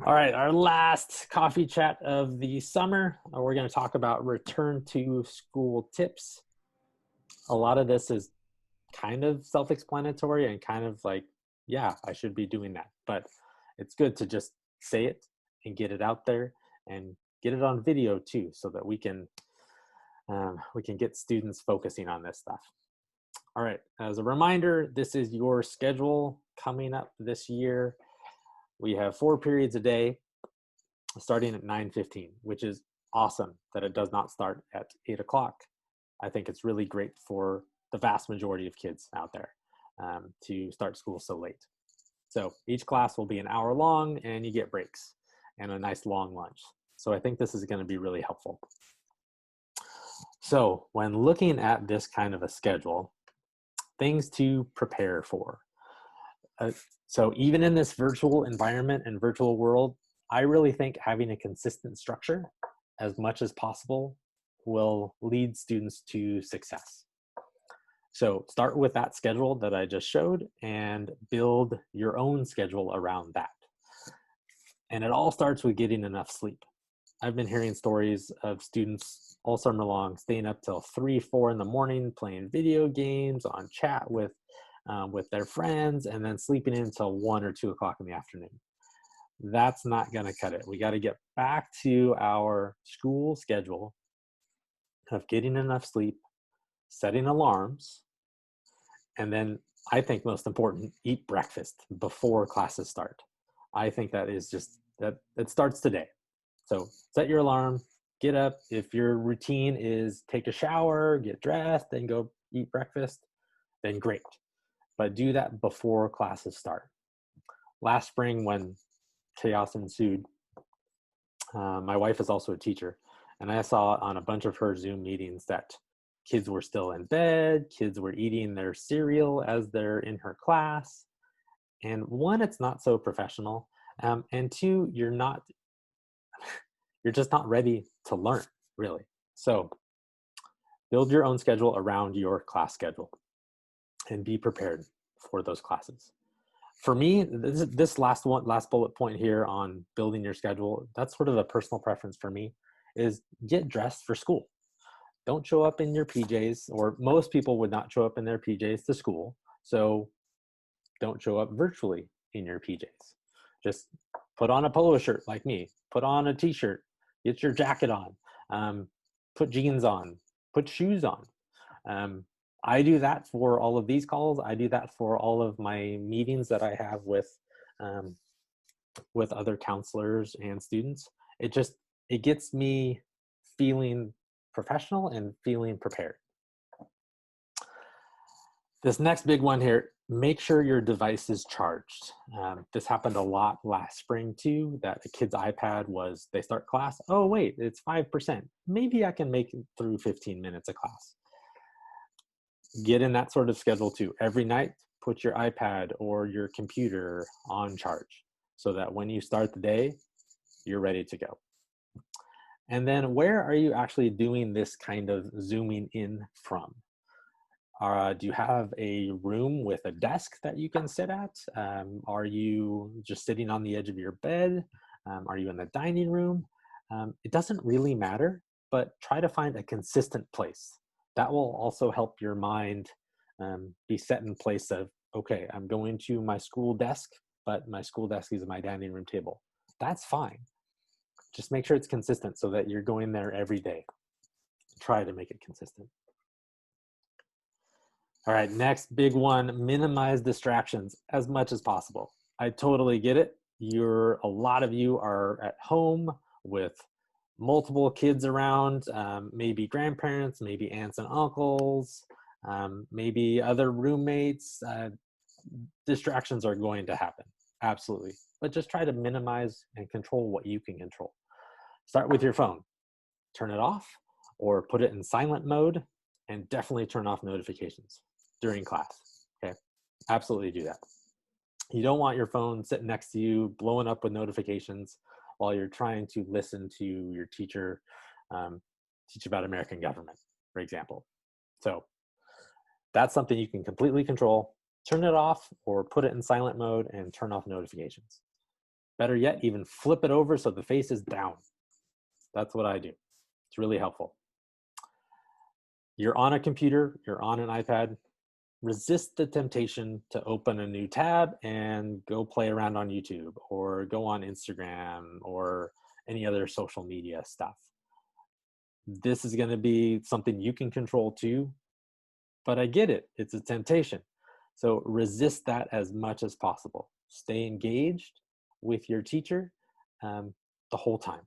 All right, our last coffee chat of the summer. We're going to talk about return to school tips. A lot of this is kind of self-explanatory and kind of like, yeah, I should be doing that. But it's good to just say it and get it out there and get it on video too, so that we can get students focusing on this stuff. All right, as a reminder, this is your schedule coming up this year. We have 4 periods a day, starting at 9:15, which is awesome that it does not start at 8 o'clock. I think it's really great for the vast majority of kids out there to start school so late. So each class will be an hour long and you get breaks and a nice long lunch. So I think this is going to be really helpful. So when looking at this kind of a schedule, things to prepare for. So even in this virtual environment and virtual world, I really think having a consistent structure as much as possible will lead students to success. So start with that schedule that I just showed and build your own schedule around that. And it all starts with getting enough sleep. I've been hearing stories of students all summer long staying up till 3, 4 in the morning, playing video games, on chat with their friends, and then sleeping in until 1 or 2 o'clock in the afternoon. That's not going to cut it. We got to get back to our school schedule of getting enough sleep, setting alarms, and then I think most important, eat breakfast before classes start. I think that is just, that it starts today. So set your alarm, get up. If your routine is take a shower, get dressed, then go eat breakfast, then great. But do that before classes start. Last spring when chaos ensued, my wife is also a teacher, and I saw on a bunch of her Zoom meetings that kids were still in bed, kids were eating their cereal as they're in her class. And one, it's not so professional. And two, you're just not ready to learn, really. So build your own schedule around your class schedule and be prepared for those classes. For me, this last bullet point here on building your schedule, that's sort of a personal preference for me, is get dressed for school. Don't show up in your PJs, or most people would not show up in their PJs to school. So don't show up virtually in your PJs. Just put on a polo shirt like me, put on a t-shirt, get your jacket on, put jeans on, put shoes on. I do that for all of these calls. I do that for all of my meetings that I have with other counselors and students. It gets me feeling professional and feeling prepared. This next big one here, make sure your device is charged. This happened a lot last spring too, that a kid's iPad was, they start class, oh wait, it's 5%. Maybe I can make it through 15 minutes of class. Get in that sort of schedule too. Every night, put your iPad or your computer on charge so that when you start the day, you're ready to go. And then where are you actually doing this kind of zooming in from? Do you have a room with a desk that you can sit at? Are you just sitting on the edge of your bed? Are you in the dining room? It doesn't really matter, but try to find a consistent place. That will also help your mind be set in place of, okay, I'm going to my school desk, but my school desk is my dining room table. That's fine. Just make sure it's consistent so that you're going there every day. Try to make it consistent. All right, next big one, minimize distractions as much as possible. I totally get it. A lot of you are at home with multiple kids around, maybe grandparents, maybe aunts and uncles, maybe other roommates. Distractions are going to happen, absolutely. But just try to minimize and control what you can control. Start with your phone. Turn it off or put it in silent mode, and definitely turn off notifications during class, okay? Absolutely do that. You don't want your phone sitting next to you, blowing up with notifications while you're trying to listen to your teacher teach about American government, for example. So that's something you can completely control. Turn it off or put it in silent mode and turn off notifications. Better yet, even flip it over so the face is down. That's what I do. It's really helpful. You're on a computer, you're on an iPad, resist the temptation to open a new tab and go play around on YouTube or go on Instagram or any other social media stuff. This is going to be something you can control too, but I get it. It's a temptation. So resist that as much as possible. Stay engaged with your teacher the whole time.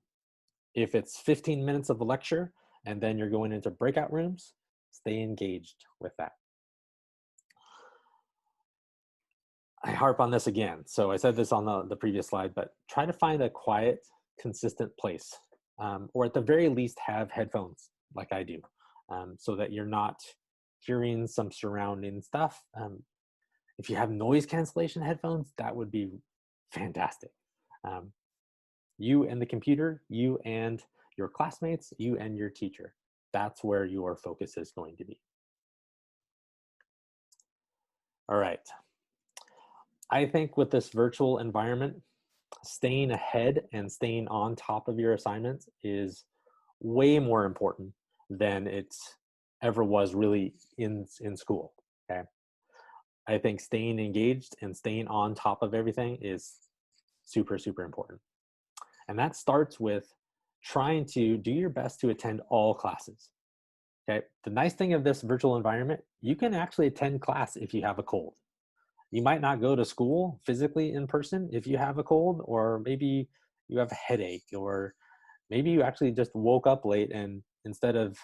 If it's 15 minutes of a lecture and then you're going into breakout rooms, stay engaged with that. I harp on this again. So I said this on the previous slide, but try to find a quiet, consistent place, or at the very least have headphones like I do, so that you're not hearing some surrounding stuff. If you have noise cancellation headphones, that would be fantastic. You and the computer, you and your classmates, you and your teacher. That's where your focus is going to be. All right. I think with this virtual environment, staying ahead and staying on top of your assignments is way more important than it ever was really in school, okay? I think staying engaged and staying on top of everything is super, super important. And that starts with trying to do your best to attend all classes, okay? The nice thing of this virtual environment, you can actually attend class if you have a cold. You might not go to school physically in person if you have a cold, or maybe you have a headache, or maybe you actually just woke up late and instead of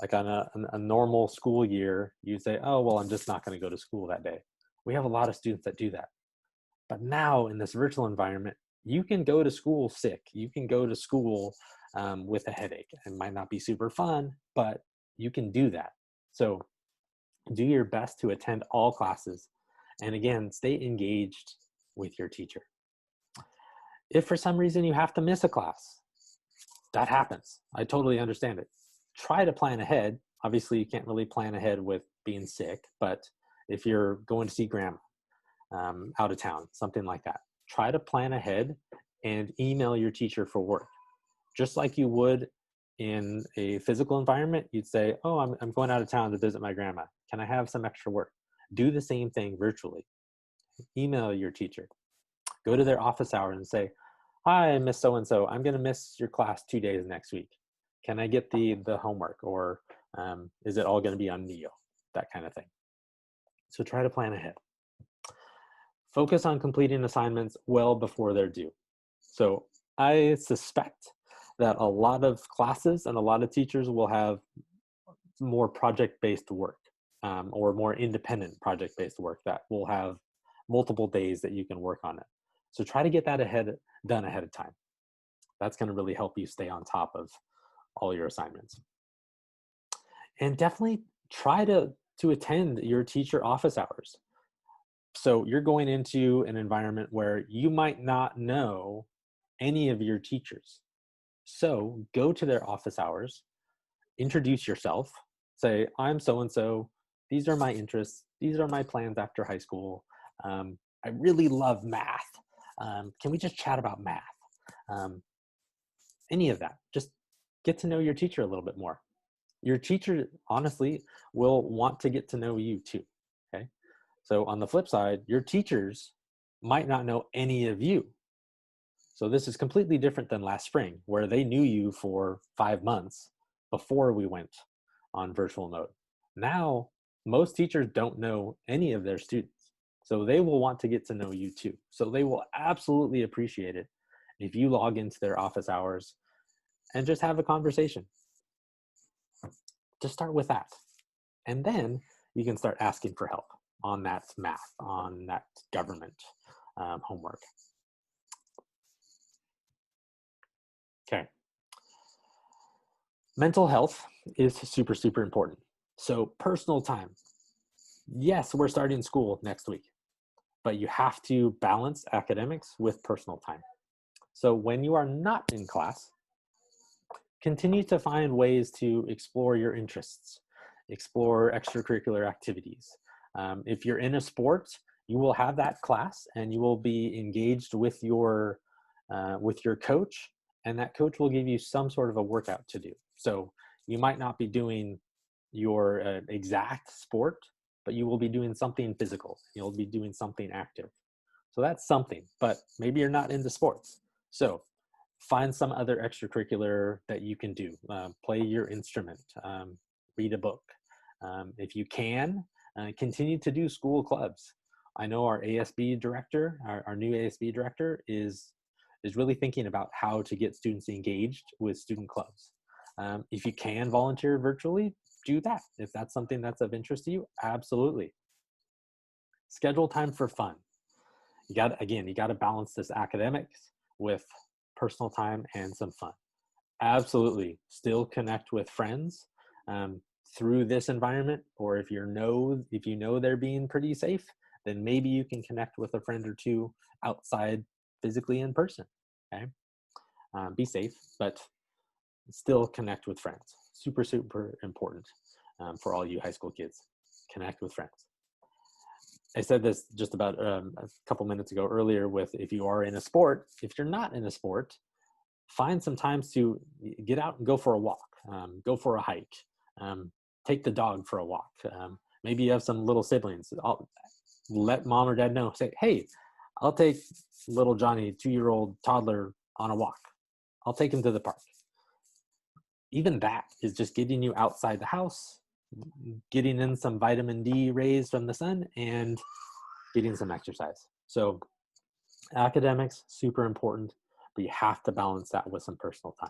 like on a normal school year, you say, oh, well, I'm just not going to go to school that day. We have a lot of students that do that. But now in this virtual environment, you can go to school sick. You can go to school with a headache. It might not be super fun, but you can do that. So do your best to attend all classes. And again, stay engaged with your teacher. If for some reason you have to miss a class, that happens. I totally understand it. Try to plan ahead. Obviously, you can't really plan ahead with being sick, but if you're going to see grandma out of town, something like that, try to plan ahead and email your teacher for work. Just like you would in a physical environment, you'd say, oh, I'm going out of town to visit my grandma. Can I have some extra work? Do the same thing virtually. Email your teacher. Go to their office hours and say, hi, Miss So-and-so, I'm going to miss your class 2 days next week. Can I get the homework, or is it all going to be on Neo? That kind of thing. So try to plan ahead. Focus on completing assignments well before they're due. So I suspect that a lot of classes and a lot of teachers will have more project-based work, or more independent project-based work that will have multiple days that you can work on it. So try to get that done ahead of time. That's going to really help you stay on top of all your assignments. And definitely try to attend your teacher office hours. So you're going into an environment where you might not know any of your teachers. So go to their office hours, introduce yourself, say, I'm so-and-so, these are my interests, these are my plans after high school. I really love math. Can we just chat about math? Any of that. Just get to know your teacher a little bit more. Your teacher, honestly, will want to get to know you too, okay? So on the flip side, your teachers might not know any of you. So this is completely different than last spring, where they knew you for 5 months before we went on virtual mode. Now, most teachers don't know any of their students. So they will want to get to know you too. So they will absolutely appreciate it if you log into their office hours and just have a conversation. Just start with that. And then you can start asking for help on that math, on that government homework. Okay. Mental health is super, super important. So personal time. Yes, we're starting school next week, but you have to balance academics with personal time. So when you are not in class, continue to find ways to explore your interests, explore extracurricular activities. If you're in a sport, you will have that class and you will be engaged with your with your coach, and that coach will give you some sort of a workout to do. So you might not be doing your exact sport, but you will be doing something physical. You'll be doing something active. So that's something, but maybe you're not into sports. So find some other extracurricular that you can do. Play your instrument, read a book. If you can, continue to do school clubs. I know our ASB director, our new ASB director is really thinking about how to get students engaged with student clubs. If you can volunteer virtually, do that. If that's something that's of interest to you, absolutely. Schedule time for fun. You got to balance this academics with personal time and some fun. Absolutely. Still connect with friends through this environment, or if you know they're being pretty safe, then maybe you can connect with a friend or two outside, physically in person. Okay, be safe, but still connect with friends. Super, super important for all you high school kids. Connect with friends. I said this just about a couple minutes ago earlier with if you are in a sport. If you're not in a sport, find some times to get out and go for a walk, go for a hike, take the dog for a walk. Maybe you have some little siblings. Let mom or dad know. Say, hey, I'll take little Johnny, 2-year-old toddler, on a walk. I'll take him to the park. Even that is just getting you outside the house, getting in some vitamin D rays from the sun, and getting some exercise. So academics, super important, but you have to balance that with some personal time.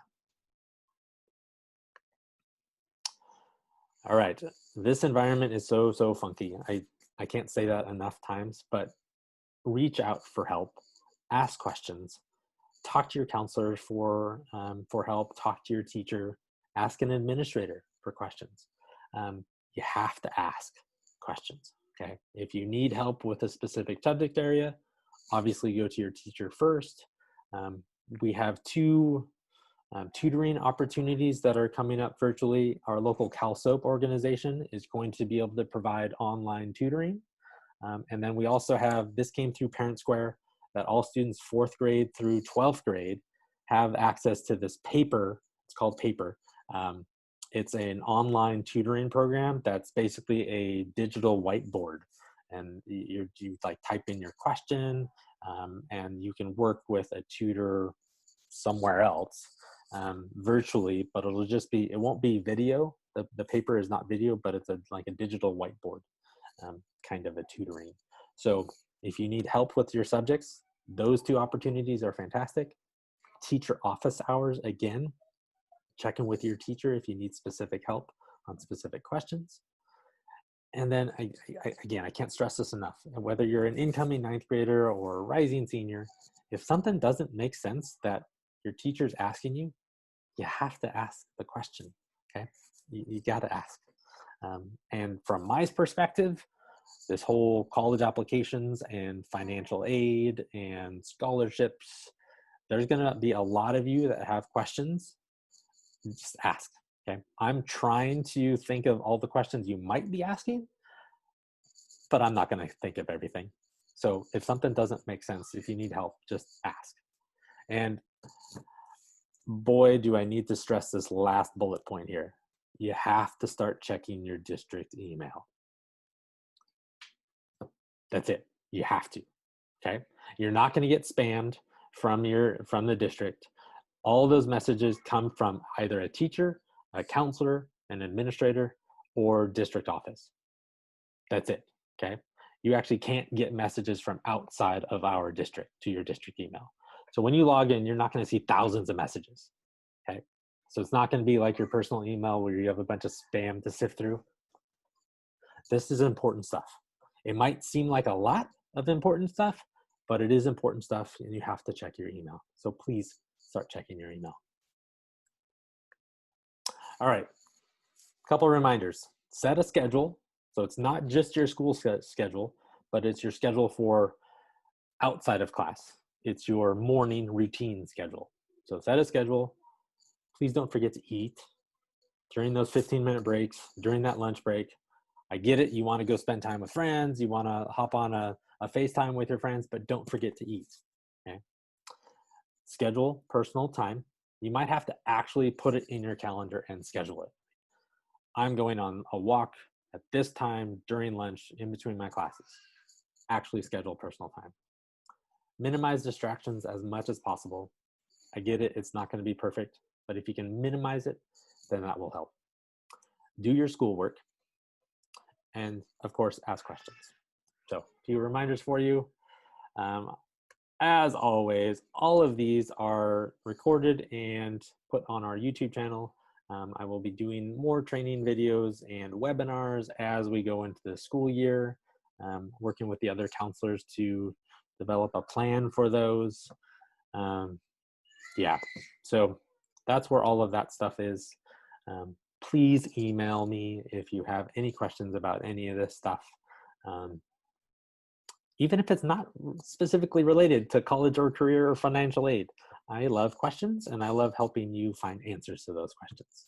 All right, this environment is so funky. I can't say that enough times, but reach out for help, ask questions, talk to your counselor for help, talk to your teacher, ask an administrator for questions. You have to ask questions, okay? If you need help with a specific subject area, obviously go to your teacher first. We have 2 tutoring opportunities that are coming up virtually. Our local CalSOAP organization is going to be able to provide online tutoring. And then we also have, this came through Parent Square, that all students 4th grade through 12th grade have access to this paper. It's called Paper. It's an online tutoring program that's basically a digital whiteboard. And you like type in your question, and you can work with a tutor somewhere else virtually, but it won't be video. The paper is not video, but it's like a digital whiteboard kind of a tutoring. So if you need help with your subjects, those 2 opportunities are fantastic. Teacher office hours, again, check in with your teacher if you need specific help on specific questions. And then I can't stress this enough. Whether you're an incoming 9th grader or a rising senior, if something doesn't make sense that your teacher's asking you, you have to ask the question, okay? You got to ask. And from my perspective, this whole college applications and financial aid and scholarships, there's going to be a lot of you that have questions. Just ask, okay? I'm trying to think of all the questions you might be asking, but I'm not going to think of everything. So if something doesn't make sense, if you need help, just ask. And boy, do I need to stress this last bullet point here. You have to start checking your district email. That's it. You have to, okay? You're not going to get spammed from the district. All those messages come from either a teacher, a counselor, an administrator, or district office. That's it, okay? You actually can't get messages from outside of our district to your district email. So when you log in, you're not going to see thousands of messages, okay? So it's not going to be like your personal email where you have a bunch of spam to sift through. This is important stuff. It might seem like a lot of important stuff, but it is important stuff, and you have to check your email. So please start checking your email. All right, a couple of reminders. Set a schedule. So it's not just your school schedule, but it's your schedule for outside of class. It's your morning routine schedule. So set a schedule. Please don't forget to eat during those 15-minute breaks, during that lunch break. I get it. You want to go spend time with friends. You want to hop on a FaceTime with your friends, but don't forget to eat. Okay. schedule personal time. You might have to actually put it in your calendar and schedule it. I'm going on a walk at this time during lunch in between my classes. Actually schedule personal time. Minimize distractions as much as possible. I get it, it's not going to be perfect, but if you can minimize it, then that will help. Do your schoolwork, and of course, ask questions. So, a few reminders for you. As always, all of these are recorded and put on our YouTube channel. I will be doing more training videos and webinars as we go into the school year, working with the other counselors to develop a plan for those. Yeah, so that's where all of that stuff is. Please email me if you have any questions about any of this stuff. Even if it's not specifically related to college or career or financial aid. I love questions, and I love helping you find answers to those questions.